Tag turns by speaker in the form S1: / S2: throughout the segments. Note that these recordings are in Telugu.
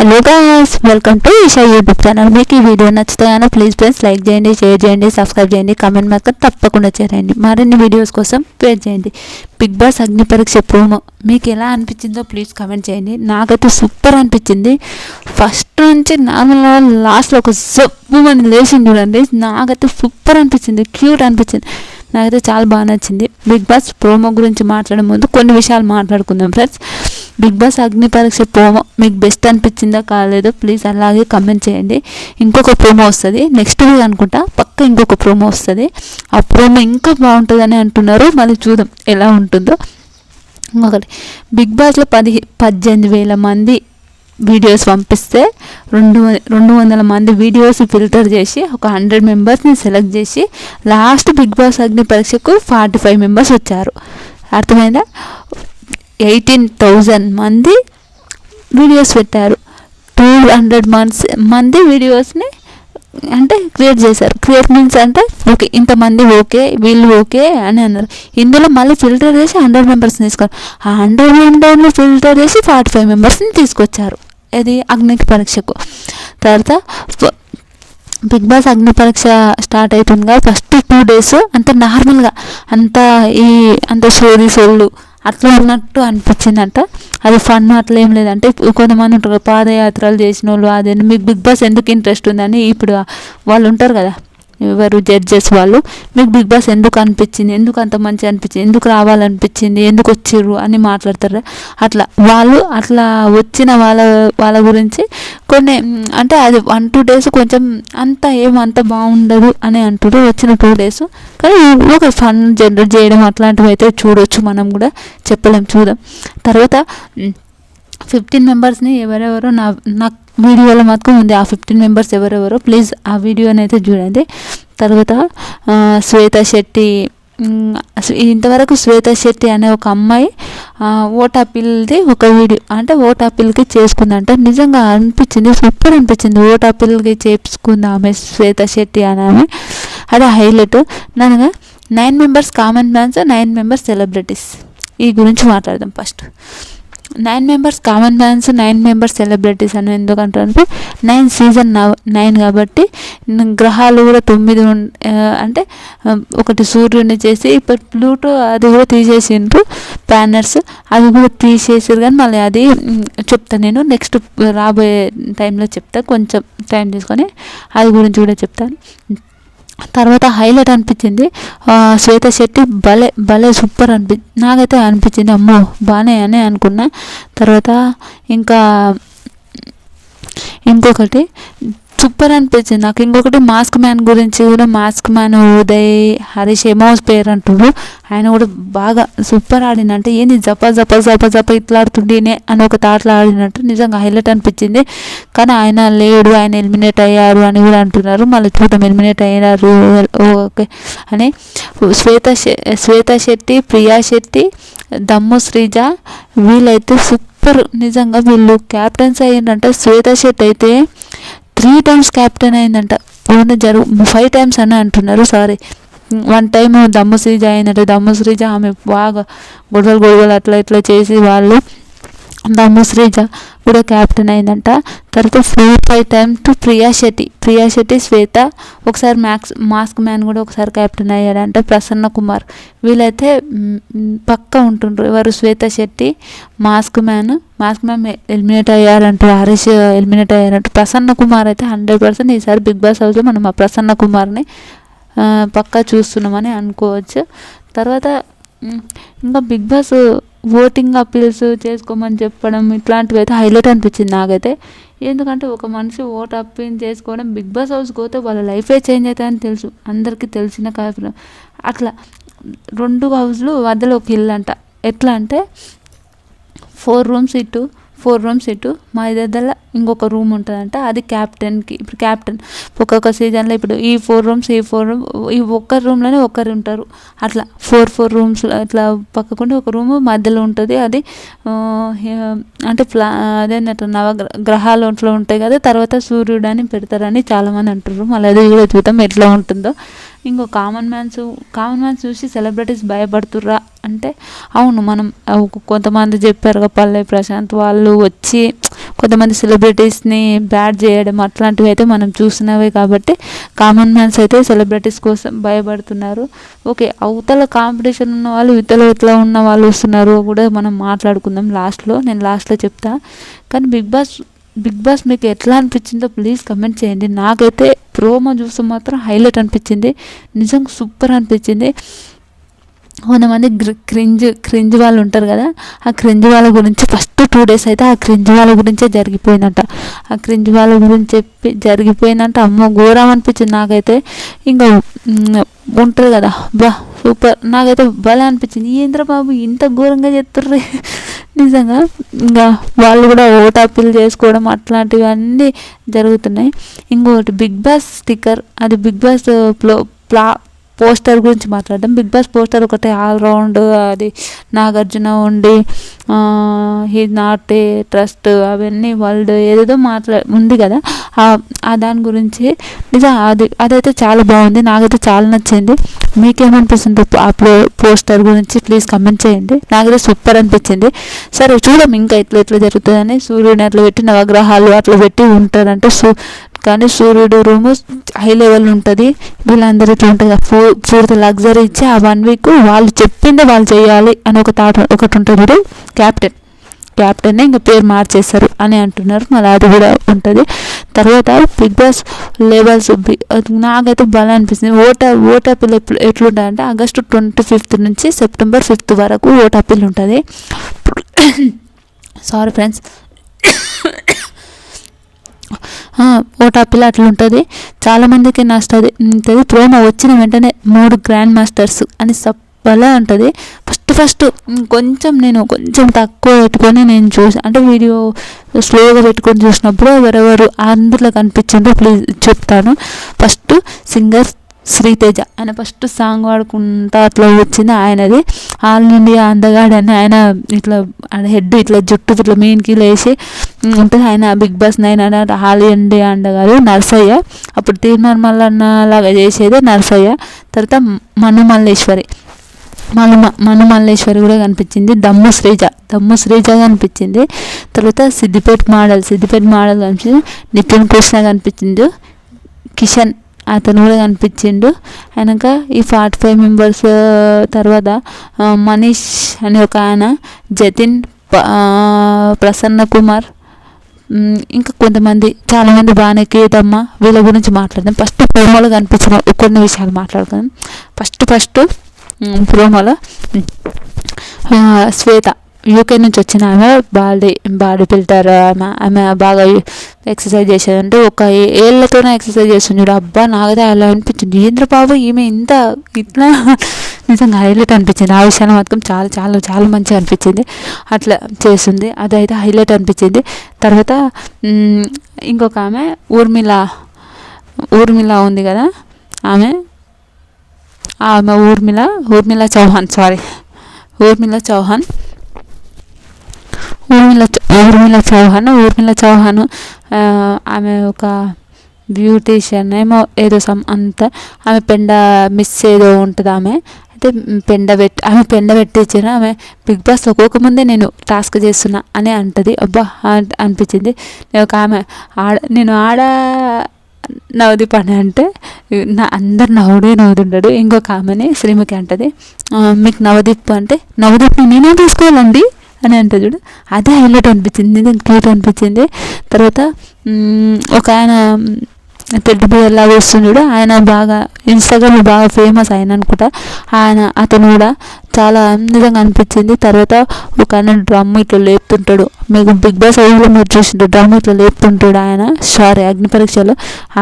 S1: Hello guys, welcome to Isha YouTube channel. మీకు ఈ వీడియో నచ్చుతాయో ప్లీజ్ ఫ్రెండ్స్ లైక్ చేయండి, షేర్ చేయండి, సబ్స్క్రైబ్ చేయండి, కామెంట్ మాత్రం తప్పకుండా చేయండి. మరిన్ని వీడియోస్ కోసం వెయిట్ చేయండి. బిగ్ బాస్ అగ్ని పరీక్ష ప్రోమో మీకు ఎలా అనిపించిందో ప్లీజ్ కామెంట్ చేయండి. నాకైతే సూపర్ అనిపించింది. ఫస్ట్ నుంచి నార్మల్ లాస్ట్లో ఒక జబ్బు మంది లేచింది చూడండి, నాకైతే సూపర్ అనిపించింది, క్యూట్ అనిపించింది. నాకైతే చాలా బాగా నచ్చింది. బిగ్ బాస్ ప్రోమో గురించి మాట్లాడే ముందు కొన్ని విషయాలు మాట్లాడుకుందాం ఫ్రెండ్స్. బిగ్ బాస్ అగ్ని పరీక్ష ప్రోమో మీకు బెస్ట్ అనిపించిందా కాలేదో ప్లీజ్ అలాగే కమెంట్ చేయండి. ఇంకొక ప్రోమో వస్తుంది నెక్స్ట్ వీక్ అనుకుంటా, పక్క ఇంకొక ప్రోమో వస్తుంది. ఆ ప్రోమో ఇంకా బాగుంటుందని అంటున్నారు, మళ్ళీ చూద్దాం ఎలా ఉంటుందో. ఇంకొకటి, బిగ్ బాస్లో 18,000 మంది వీడియోస్ పంపిస్తే 200 మంది వీడియోస్ ఫిల్టర్ చేసి ఒక 100 మెంబర్స్ని సెలెక్ట్ చేసి లాస్ట్ బిగ్ బాస్ అగ్ని పరీక్షకు 45 మెంబర్స్ వచ్చారు. అర్థమైందా? 18,000 మంది వీడియోస్ పెట్టారు. 200 మంది వీడియోస్ని అంటే క్రియేట్ చేశారు. క్రియేట్ మీన్స్ అంటే ఓకే ఇంతమంది ఓకే వీళ్ళు ఓకే అని అన్నారు. ఇందులో మళ్ళీ ఫిల్టర్ చేసి 100 మెంబర్స్ని తీసుకున్నారు. ఆ 100 మెంబర్ని ఫిల్టర్ చేసి 45 మెంబర్స్ని తీసుకొచ్చారు. ఇది అగ్ని పరీక్షకు. తర్వాత బిగ్ బాస్ అగ్ని పరీక్ష స్టార్ట్ అవుతుందిగా ఫస్ట్ 2 days అంత నార్మల్గా అంత సోళ్ళు అట్లా ఉన్నట్టు అనిపించిందంట. అది ఫన్ అట్లా ఏం లేదంటే కొంతమంది ఉంటారు పాదయాత్రలు చేసిన వాళ్ళు, అదే మీకు బిగ్ బాస్ ఎందుకు ఇంట్రెస్ట్ ఉందని ఇప్పుడు వాళ్ళు ఉంటారు కదా ఎవరు జడ్జెస్ వాళ్ళు, మీకు బిగ్ బాస్ ఎందుకు అనిపించింది, ఎందుకు అంత మంచి అనిపించింది, ఎందుకు రావాలనిపించింది, ఎందుకు వచ్చిర్రు అని మాట్లాడతారు. వాళ్ళు అట్లా వచ్చిన వాళ్ళ గురించి కొన్ని అంటే అది 1-2 days కొంచెం అంత బాగుండదు అని అంటారు వచ్చిన 2 days. కానీ ఒక ఫన్ జనరేట్ చేయడం అట్లాంటివి అయితే చూడొచ్చు, మనం కూడా చెప్పలేం, చూద్దాం. తర్వాత 15 మెంబర్స్ని ఎవరెవరో నాకు వీడియోలో మాత్రం ఉంది. ఆ 15 మెంబర్స్ ఎవరెవరో ప్లీజ్ ఆ వీడియోని అయితే చూడండి. తర్వాత శ్వేత శెట్టి, ఇంతవరకు శ్వేత శెట్టి అనే ఒక అమ్మాయి ఓటాపిల్ది ఒక వీడియో అంటే ఓటాపిల్కి చేసుకుందంట. నిజంగా అనిపించింది, సూపర్ అనిపించింది. ఓటాపిల్కి చేసుకుంది ఆమె శ్వేత శెట్టి అని ఆమె, అదే హైలైట్. ననగా 9 members common mans, 9 members celebrities. ఈ గురించి మాట్లాడదాం. First 9 members common mans, 9 members celebrities అని ఎందుకంటారంటే 9 సీజన్ 9 కాబట్టి గ్రహాలు కూడా 9 అంటే ఒకటి సూర్యుడిని చేసి ఇప్పుడు ప్లూటో అది కూడా తీసేసిండ్రు ప్లానెట్స్, అది కూడా తీసేసారు. కానీ మళ్ళీ అది చెప్తాను నేను నెక్స్ట్ రాబోయే టైంలో చెప్తా, కొంచెం టైం తీసుకొని అది గురించి కూడా చెప్తాను. తర్వాత హైలైట్ అనిపించింది శ్వేత శెట్టి, భలే సూపర్ నాకైతే అనిపించింది. అమ్మో బాగానే అని అనుకున్నా. తర్వాత ఇంకొకటి సూపర్ అనిపించింది నాకు. ఇంకొకటి మాస్క్ మ్యాన్ గురించి కూడా, మాస్క్ మ్యాన్ ఉదయ్ హరీష్ ఎమోస్ పేరు అంటున్నారు, ఆయన కూడా బాగా సూపర్ ఆడినంటే ఏంది జప ఇట్లా ఆడుతుండేనే అని ఒక థాట్లో ఆడినట్టు నిజంగా హైలైట్ అనిపించింది. కానీ ఆయన లేడు, ఆయన ఎలిమినేట్ అయ్యారు అని కూడా అంటున్నారు. మళ్ళీ చూద్దాం ఎలిమినేట్ అయ్యారు ఓకే అని. శ్వేత శెట్టి, ప్రియా శెట్టి, దమ్ము శ్రీజ వీళ్ళైతే సూపర్. నిజంగా వీళ్ళు క్యాప్టెన్స్ అయ్యిందంటే శ్వేత శెట్టి అయితే 3 times క్యాప్టెన్ అయిందంట. 5 times అని అంటున్నారు, సారీ 1 time దమ్ము శ్రీజ అయిందంట. దమ్ము శ్రీజ ఆమె బాగా గొడవలు అట్లా చేసి వాళ్ళు దమ్ము శ్రీజ కూడా క్యాప్టెన్ అయిందంట. తర్వాత 4-5 times టు ప్రియా శెట్టి, శ్వేత, ఒకసారి మాస్క్ మ్యాన్ కూడా ఒకసారి క్యాప్టెన్ అయ్యాడంట. ప్రసన్న కుమార్ వీళ్ళైతే పక్కా ఉంటుండ్రు. ఎవరు? Shweta Shetty, mask man eliminate అయ్యారంటారు, హరీష్ ఎలిమినేట్ అయ్యారంటారు. ప్రసన్న కుమార్ అయితే 100% ఈసారి బిగ్ బాస్ హౌస్లో మనం ఆ ప్రసన్న కుమార్ని పక్కా చూస్తున్నామని అనుకోవచ్చు. తర్వాత ఇంకా బిగ్ బాస్ ఓటింగ్ అప్పీల్స్ చేసుకోమని చెప్పడం ఇట్లాంటివి అయితే హైలైట్ అనిపించింది నాకైతే. ఎందుకంటే ఒక మనిషి ఓట్ అప్పీల్ చేసుకోవడం, బిగ్ బాస్ హౌస్కి పోతే వాళ్ళ లైఫే చేంజ్ అవుతాయని తెలుసు, అందరికీ తెలిసిన కారణం. అట్లా 2 హౌస్లు మధ్యలో ఒక ఇల్లు అంట. ఎట్లా అంటే 4 rooms ఇటు మా దగ్గర ఇంకొక రూమ్ ఉంటుందంట. అది క్యాప్టెన్కి. ఇప్పుడు క్యాప్టెన్ ఒక్కొక్క సీజన్లో ఇప్పుడు ఈ 4 rooms ఈ ఒక్క రూమ్లోనే ఒకరు ఉంటారు. అట్లా 4 rooms అట్లా పక్కకుంటే ఒక రూమ్ మధ్యలో ఉంటుంది. అది అంటే అదేంటంటే గ్రహాలు ఒంట్లో ఉంటాయి కదా, తర్వాత సూర్యుడు అని పెడతారని చాలామంది అంటారు. మళ్ళీ అది కూడా చూద్దాం ఎట్లా ఉంటుందో. ఇంకో కామన్ మ్యాన్స్ చూసి సెలబ్రిటీస్ భయపడుతుర్రా అంటే అవును, మనం కొంతమంది చెప్పారు పల్లె ప్రశాంత్ వాళ్ళు వచ్చి కొంతమంది సెలబ్రిటీస్ని బ్యాడ్ చేయడం అట్లాంటివి అయితే మనం చూసినవే కాబట్టి కామన్ మ్యాన్స్ అయితే సెలబ్రిటీస్ కోసం భయపడుతున్నారు. ఓకే, అవతల కాంపిటీషన్ ఉన్న వాళ్ళు ఇతల ఉన్న వాళ్ళు వస్తున్నారు కూడా మనం మాట్లాడుకుందాం నేను లాస్ట్లో చెప్తా. కానీ బిగ్ బాస్ మీకు ఎట్లా అనిపించిందో ప్లీజ్ కమెంట్ చేయండి. నాకైతే ప్రోమో చూసి మాత్రం హైలైట్ అనిపించింది, నిజంగా సూపర్ అనిపించింది. కొంతమంది క్రింజ్ వాళ్ళు ఉంటారు కదా, ఆ క్రింజ్ వాళ్ళ గురించి ఫస్ట్ 2 days అయితే ఆ క్రింజ్ వాళ్ళ గురించే జరిగిపోయిందంట. ఆ క్రింజ్ వాళ్ళ గురించి జరిగిపోయిందంట. అమ్మో ఘోరం అనిపించింది నాకైతే. ఇంకా ఉంటుంది కదా, సూపర్, నాకైతే భలే అనిపించింది. ఏంద్రబాబు ఇంత ఘోరంగా చేస్తుర్రు నిజంగా. ఇంకా వాళ్ళు కూడా ఓట్ అప్పీల్ చేసుకోవడం అట్లాంటివన్నీ జరుగుతున్నాయి. ఇంకొకటి బిగ్ బాస్ స్టిక్కర్, అది బిగ్ బాస్ పోస్టర్ గురించి మాట్లాడడం. బిగ్ బాస్ పోస్టర్ ఒకటి ఆల్రౌండ్, అది నాగార్జున ఉండి హీ నాట్ ఏ ట్రస్ట్ అవన్నీ వరల్డ్ ఏదేదో ఉంది కదా, దాని గురించి నిజం అదైతే చాలా బాగుంది, నాకైతే చాలా నచ్చింది. మీకేమనిపిస్తుంది ఆ పోస్టర్ గురించి ప్లీజ్ కమెంట్ చేయండి. నాకైతే సూపర్ అనిపించింది. సరే చూద్దాం ఇంకా ఎట్లా జరుగుతుందని. సూర్యుని అట్లా పెట్టి నవగ్రహాలు అట్లా పెట్టి ఉంటారంటే కానీ సూర్యుడు రూము హై లెవెల్ ఉంటుంది. వీళ్ళందరూ ఇట్లా ఉంటుంది, పూర్తి లగ్జరీ ఇచ్చి ఆ 1 week వాళ్ళు చెప్పిందే వాళ్ళు చేయాలి అని ఒక థాట్ ఒకటి ఉంటుంది. క్యాప్టెన్నే ఇంకా పేరు మార్చేస్తారు అని అంటున్నారు, మళ్ళీ అది కూడా ఉంటుంది. తర్వాత బిగ్ బాస్ లెవెల్స్ నాకైతే బాగా అనిపిస్తుంది. ఓట్ అప్పీల్ ఎట్లుంటుందంటే August 25th నుంచి September 5th వరకు ఓట్ అప్పీల్ ఉంటుంది. సారీ ఫ్రెండ్స్, ఓట్ అప్పీల్ అట్లా ఉంటుంది. చాలామందికి నచ్చుతుంది. ప్రోమో వచ్చిన వెంటనే 3 గ్రాండ్ మాస్టర్స్ అని భలే ఉంటుంది. ఫస్ట్ నేను కొంచెం తక్కువ పెట్టుకొని నేను అంటే వీడియో స్లోగా పెట్టుకొని చూసినప్పుడు ఎవరెవరు అందులో కనిపించిందో ప్లీజ్ చెప్తాను. ఫస్ట్ సింగర్ శ్రీతేజ, ఆయన ఫస్ట్ సాంగ్ పాడుకుంటా అట్లా వచ్చింది ఆయనది. ఆల్ ఇండియా అందగాడు అని ఆయన ఇట్లా హెడ్ ఇట్లా జుట్టు ఇట్లా మీన్కి లేచి ఉంటుంది. ఆయన బిగ్ బాస్ 9 అని ఆల్ ఇండియా అందగాడు. నర్సయ్య, అప్పుడు తీర్మాన్ మల్లన్న లాగా చేసేది నర్సయ్య. తర్వాత మను మల్లేశ్వరి కూడా కనిపించింది. దమ్ము శ్రీజ కనిపించింది. తర్వాత సిద్దిపేట మోడల్ కనిపించింది. నితిన్ కృష్ణ కనిపించింది. కిషన్ అతను కూడా కనిపించిండు. ఆయనక ఈ 45 members తర్వాత మనీష్ అని ఒక ఆయన, జతిన్, ప్రసన్న కుమార్, ఇంకా కొంతమంది చాలామంది బాగానే కేతమ్మ, వీళ్ళ గురించి మాట్లాడదాం. ఫస్ట్ ప్రోమోలో కనిపించిన కొన్ని విషయాలు మాట్లాడుకుందాం. ఫస్ట్ ప్రోమోలో శ్వేత యూకే నుంచి వచ్చిన ఆమె బాడీ బిల్డర్, ఆమె బాగా ఎక్సర్సైజ్ చేసేదంటే ఒక ఏళ్ళతోనే ఎక్సర్సైజ్ చేస్తుంది చూడు. అబ్బా నాకైతే అలా అనిపించింది, ఏంద్రబాబు ఈమె ఇట్లా నిజంగా హైలైట్ అనిపించింది. ఆ విషయాన్ని మాత్రం చాలా చాలా చాలా మంచిగా అనిపించింది. అట్లా చేస్తుంది, అదైతే హైలైట్ అనిపించింది. తర్వాత ఇంకొక ఆమె ఊర్మిళ ఉంది కదా, ఆమె ఊర్మిళ చౌహాన్ ఆమె ఒక బ్యూటీషియన్ ఏమో ఏదో అంత. ఆమె మిస్ ఏదో ఉంటుంది. ఆమె అయితే పెండ పెట్టించిన ఆమె బిగ్ బాస్ ఒక్కొక్కముందే నేను టాస్క్ చేస్తున్నా అని అంటది. అబ్బా అనిపించింది. ఒక ఆమె నేను నవదీప్ అని అంటే అందరు నవ్వుతుంటాడు. ఇంకొక ఆమెని శ్రీముఖి అంటది, మీకు నవదీప్ అంటే నవదీప్ని నేనే తీసుకోవాలండి అని అంటే చూడు, అదే హైలైట్ అనిపించింది, క్యూట్ అనిపించింది. తర్వాత ఒక ఆయన టెడ్డి బేర్ లాగా వస్తుంది చూడు, ఆయన బాగా ఇన్స్టాగ్రామ్లో బాగా ఫేమస్ ఆయన అనుకుంటా, అతను కూడా చాలా నిజంగా అనిపించింది. తర్వాత ఒక ఆయన డ్రమ్ ఇట్లా లేపుతుంటాడు, మీకు బిగ్ బాస్ హౌస్లో మీరు చూసింటారు, డ్రమ్ ఇట్లా లేపుతుంటాడు ఆయన, అగ్ని పరీక్షలో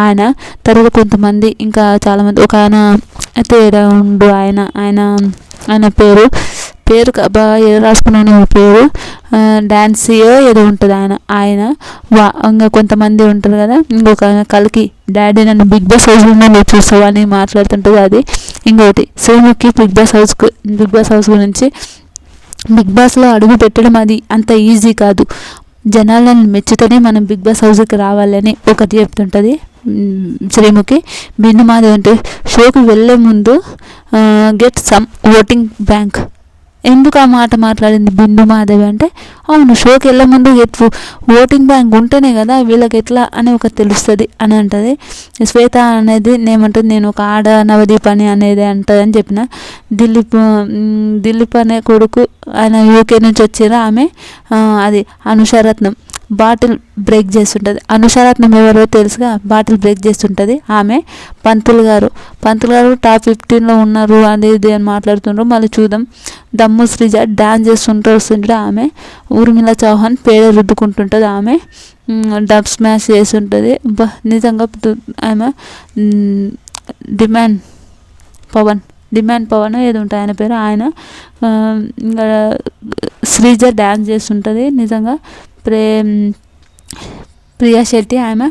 S1: ఆయన. తర్వాత కొంతమంది ఇంకా చాలామంది, ఒక ఆయన తేడా ఉండు ఆయన పేరు ఏదో రాసుకున్నాను పేరు, డాన్సీయో ఏదో ఉంటుంది ఆయన. ఇంకా కొంతమంది ఉంటారు కదా, ఇంకొక కల్కి డాడీ నన్ను బిగ్ బాస్ హౌస్లో నువ్వు చూస్తావు అని మాట్లాడుతుంటుంది అది. ఇంకోటి శ్రీముఖి బిగ్ బాస్ హౌస్ గురించి, బిగ్ బాస్లో అడుగు పెట్టడం అది అంత ఈజీ కాదు, జనాలను మెచ్చుతూనే మనం బిగ్ బాస్ హౌస్కి రావాలని ఒకటి చెప్తుంటుంది శ్రీముఖి. బిన్ను మాది అంటే షోకి వెళ్ళే ముందు గెట్ సమ్ ఓటింగ్ బ్యాంక్ ఎందుకు ఆ మాట మాట్లాడింది బిందు మాధవి అంటే, అవును షోకి వెళ్ళే ముందు ఓటింగ్ బ్యాంక్ ఉంటేనే కదా వీళ్ళకి ఎట్లా అని ఒక తెలుస్తుంది అని అంటది. శ్వేత అనేది ఏమంటుంది, నేను ఒక ఆడ నవదీప్ అని అనేది అంటుంది అని చెప్పిన. దిలీప్ అనే కొడుకు ఆయన యూకే నుంచి వచ్చిన ఆమె అది అనుషారత్నం బాటిల్ బ్రేక్ చేస్తుంటుంది. అనుషారత్నం ఎవరో తెలుసుగా, బాటిల్ బ్రేక్ చేస్తుంటుంది ఆమె. పంతులు గారు టాప్ 15లో ఉన్నారు అది ఇది అని మాట్లాడుతుండ్రు. మళ్ళీ చూద్దాం, దమ్ము శ్రీజ డ్యాన్స్ చేస్తుంటే వస్తుంటే ఆమె. ఊర్మిళ చౌహాన్ పేడ రుద్దుకుంటుంటుంది ఆమె. డబ్ స్మాష్ చేస్తుంటుంది. నిజంగా ఆమె డిమాండ్ పవన్ ఏది ఉంటుంది ఆయన పేరు. ఆయన ఇంకా శ్రీజ డ్యాన్స్ చేస్తుంటుంది. నిజంగా ప్రియా శెట్టి ఆమె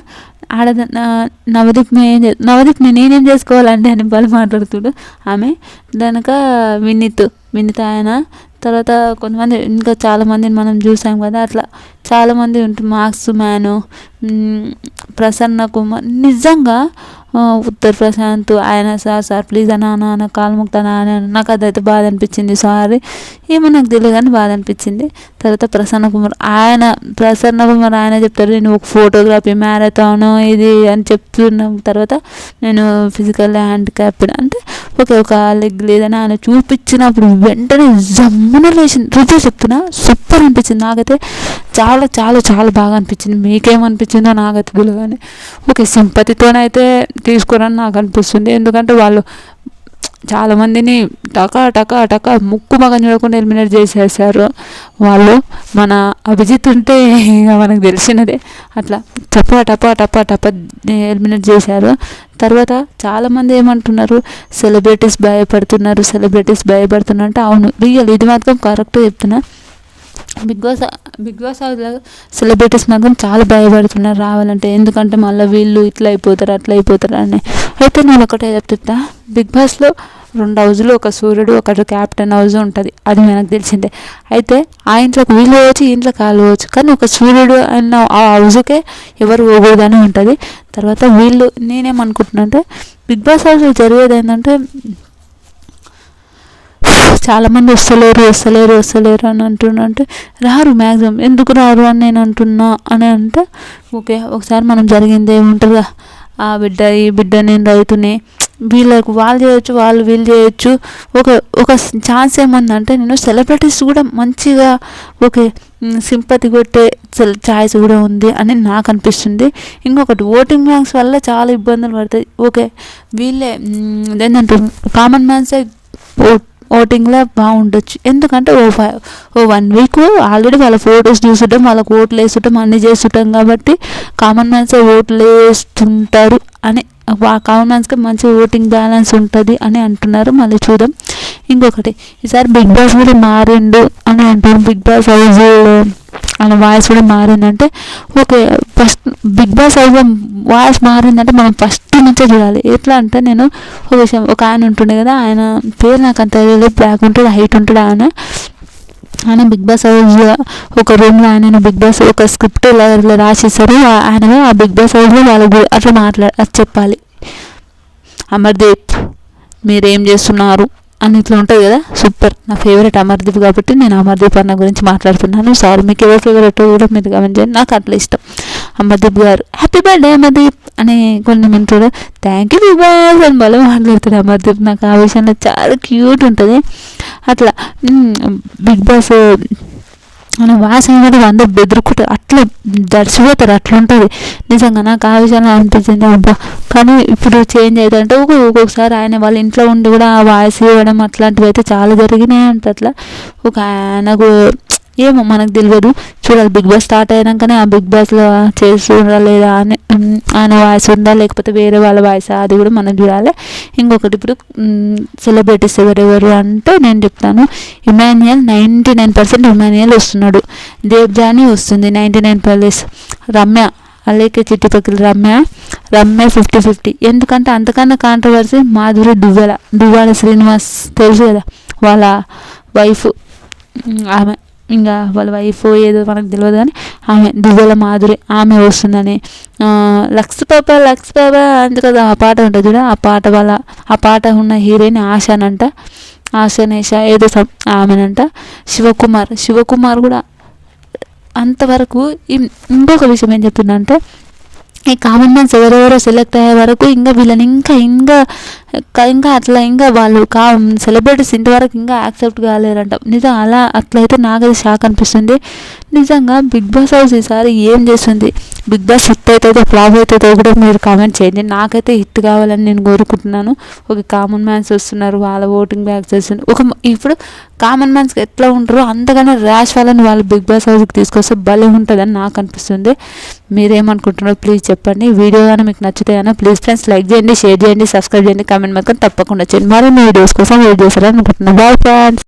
S1: నవదీప్ నేనేం చేసుకోవాలంటే అని వాళ్ళు మాట్లాడుతుడు ఆమె. దానిక వినీత్ ఆయన. తర్వాత కొంతమంది ఇంకా చాలామందిని మనం చూసాం కదా, అట్లా చాలామంది ఉంటుంది. మార్క్స్ మ్యాను, ప్రసన్న కుమార్, నిజంగా ఉత్తర్ ప్రశాంత్ ఆయన సార్ ప్లీజ్ అన్న కాలు ముక్తానా అని నాకు అదైతే బాధ అనిపించింది. సారీ ఏమో నాకు తెలియదు కానీ బాధ అనిపించింది. తర్వాత ప్రసన్న కుమార్ ఆయన చెప్తారు, నేను ఒక ఫోటోగ్రఫీ మ్యారథాన్ ఇది అని చెప్తున్నాం. తర్వాత నేను ఫిజికల్ హ్యాండిక్యాప్డ్ అంటే ఒక లెగ్ లేదని ఆయన చూపించినప్పుడు వెంటనే జమ్మున లేచింది. రుజువు చెప్తున్నా సూపర్ అనిపించింది నాకైతే. చాలా చాలా చాలా బాగా అనిపించింది. మీకేమనిపించిందో నాకైతే తెలియదు కానీ సింపతితోనైతే తీసుకోరని నాకు అనిపిస్తుంది. ఎందుకంటే వాళ్ళు చాలామందిని టకా ముక్కు మగం చూడకుండా ఎలిమినేట్ చేసేసారు వాళ్ళు. మన అభిజిత్ ఉంటే ఇక మనకు తెలిసినదే, అట్లా టపా ఎలిమినేట్ చేశారు. తర్వాత చాలామంది ఏమంటున్నారు, సెలబ్రిటీస్ భయపడుతున్నారు అంటే అవును రియల్, ఇది మాత్రం కరెక్ట్ చెప్తున్నా. బిగ్ బాస్ సెలబ్రిటీస్ మాత్రం చాలా భయపడుతున్నారు రావాలంటే. ఎందుకంటే మళ్ళీ వీళ్ళు ఇట్లా అయిపోతారు అట్లా అయిపోతారు అని. అయితే నేను ఒకటే చెప్తా, బిగ్ బాస్లో 2 హౌజులు, ఒక సూర్యుడు, ఒకటి క్యాప్టెన్ హౌజ్ ఉంటుంది, అది మనకు తెలిసిందే. అయితే ఆ ఇంట్లోకి వీళ్ళు పోవచ్చు, ఈ ఇంట్లోకి వాళ్ళు పోవచ్చు, కానీ ఒక సూర్యుడు అన్న ఆ హౌజ్కే ఎవరు పోకూడదని ఉంటుంది. తర్వాత వీళ్ళు నేనేమనుకుంటున్నా అంటే, బిగ్ బాస్ హౌస్లో జరిగేది ఏంటంటే చాలామంది వస్తలేరు అని అంటున్నంటే రారు, మ్యాక్సిమం ఎందుకు రారు అని నేను అంటున్నా అని అంటే, ఓకే ఒకసారి మనం జరిగింది ఏముంటుందా, ఆ బిడ్డ ఈ బిడ్డ నేను రైతుని, వీళ్ళకు వాళ్ళు చేయొచ్చు వీళ్ళు చేయొచ్చు. ఒక ఛాన్స్ ఏముందంటే, నేను సెలబ్రిటీస్ కూడా మంచిగా ఓకే సింపతి కొట్టే ఛాయిస్ కూడా ఉంది అని నాకు అనిపిస్తుంది. ఇంకొకటి ఓటింగ్ బ్యాంక్స్ వల్ల చాలా ఇబ్బందులు పడతాయి. ఓకే వీళ్ళే ఏంటంటే కామన్ మ్యాన్సే ఓటింగ్లో బాగుండొచ్చు. ఎందుకంటే ఓ 1 వీక్ ఆల్రెడీ వాళ్ళ ఫొటోస్ చూస్తుంటాం, వాళ్ళకు ఓట్లు వేస్తుంటాం, అన్నీ చేస్తుంటాం. కాబట్టి కామన్ మ్యాన్సే ఓట్లు వేస్తుంటారు అని, కామన్ మ్యాన్స్కి మంచి ఓటింగ్ బ్యాలెన్స్ ఉంటుంది అని అంటున్నారు. మళ్ళీ చూద్దాం. ఇంకొకటి ఈసారి బిగ్ బాస్ కూడా మారిండు అని అంటారు. బిగ్ బాస్ హౌస్ ఆయన వాయిస్ కూడా మారిందంటే okay, first Bigg Boss house voice మారిందంటే మనం ఫస్ట్ నుంచే చూడాలి. ఎట్లా అంటే, నేను ఒక ఆయన ఉంటుండే కదా, ఆయన పేరు నాకు అంత తెలియదు, బ్లాక్ ఉంటుంది, హైట్ ఉంటుంది. ఆయన బిగ్ బాస్ హౌస్ ఒక రూమ్లో ఆయన బిగ్ బాస్ ఒక స్క్రిప్ట్ ఇలా రాసేస్తారు. ఆయన ఆ బిగ్ బాస్ హౌస్లో వాళ్ళ అట్లా చెప్పాలి, అమర్దీప్ మీరేం చేస్తున్నారు అని ఇట్లా ఉంటుంది కదా. సూపర్, నా ఫేవరెట్ అమర్దీప్ కాబట్టి నేను అమర్దీప్ అన్న గురించి మాట్లాడుతున్నాను. సారీ, మీకు ఎవరు ఫేవరెట్ కూడా మీరు గమనించండి. నాకు అట్లా ఇష్టం అమర్దీప్ గారు. హ్యాపీ బర్త్డే అమర్దీప్ అని కొన్ని వింటారు. థ్యాంక్ యూ బిగ్ బాస్ అని బలం మాట్లాడుతాడు అమర్దీప్. నాకు ఆ విషయంలో చాలా క్యూట్ ఉంటుంది. అట్లా బిగ్ బాస్ మన వాసన కూడా అందరు బెదురుకుంటారు, అట్లా దడిచిపోతారు, అట్లా ఉంటుంది. నిజంగా నాకు ఆ విషయంలో అనిపించింది అబ్బా. కానీ ఇప్పుడు చేంజ్ అవుతుందంటే ఒక్కొక్కసారి ఆయన వాళ్ళ ఇంట్లో ఉండి కూడా ఆ వాయిస్ ఇవ్వడం అట్లాంటివి అయితే చాలా జరిగినాయి అంట. అట్లా ఒక ఆయనకు ఏమో మనకు తెలియదు, చూడాలి. బిగ్ బాస్ స్టార్ట్ అయినాకనే ఆ బిగ్ బాస్లో చేస్తుందా లేదా అని, ఆయన వాయిస్ ఉందా లేకపోతే వేరే వాళ్ళ వాయిస్, అది కూడా మనం చూడాలి. ఇంకొకటి ఇప్పుడు సెలబ్రిటీస్ ఎవరెవరు అంటే నేను చెప్తాను. ఇమాన్యుయల్ 99% ఇమాన్యుయల్ వస్తున్నాడు. దేవ్జాని వస్తుంది 99%. రమ్య అలాగే చిట్టుపక్కల రమ్య 50-50. ఎందుకంటే అంతకన్నా కాంట్రవర్సీ మాధురి దువ్వాడ శ్రీనివాస్ తెలుసు కదా, వాళ్ళ వైఫ్. ఆమె ఇంకా వాళ్ళ వైఫ్ ఏదో మనకు తెలియదు కానీ ఆమె దువ్వల మాధురి, ఆమె వస్తుందని. లక్స్ పాప అంతే కదా ఆ పాట ఉంటుంది చూడ, ఆ పాట ఉన్న హీరోయిన్ ఆశానంట. ఆశనేష ఏదో ఆమెనంట. శివకుమార్ కూడా అంతవరకు. ఇంకొక విషయం ఏం చెప్తున్నా అంటే, ఈ కామన్ మ్యాన్స్ ఎవరెవరో సెలెక్ట్ అయ్యే వరకు ఇంకా వీళ్ళని ఇంకా అట్లా ఇంకా వాళ్ళు సెలబ్రిటీస్ ఇంతవరకు ఇంకా యాక్సెప్ట్ కాలేరంట. నిజం అట్లయితే నాకైతే షాక్ అనిపిస్తుంది. నిజంగా బిగ్ బాస్ హౌస్ ఈసారి ఏం చేస్తుంది? బిగ్ బాస్ హిట్ అవుతుందో ఫ్లాప్ అవుతుందో కూడా మీరు కామెంట్ చేయండి. నాకైతే హిట్ కావాలని నేను కోరుకుంటున్నాను. ఒక కామన్ మ్యాన్స్ వస్తున్నారు, వాళ్ళ ఓటింగ్ బ్యాక్ చేస్తుంది. ఇప్పుడు కామన్ మ్యాన్స్కి ఎట్లా ఉంటారో అంతగానే ర్యాష్ వాళ్ళని వాళ్ళు బిగ్ బాస్ హౌస్కి తీసుకొస్తే భలే ఉంటుందని నాకు అనిపిస్తుంది. మీరేమనుకుంటున్నారో ప్లీజ్ చెప్పండి. వీడియో కానీ మీకు నచ్చుతాయన్నా ప్లీజ్ ఫ్రెండ్స్ లైక్ చేయండి, షేర్ చేయండి, సబ్స్క్రైబ్ చేయండి, కామెంట్ మాత్రం తప్పకుండా చేయండి. మరిన్ని వీడియోస్ కోసం వెయిట్ చేస్తారని అనుకుంటున్నాను. Bye friends.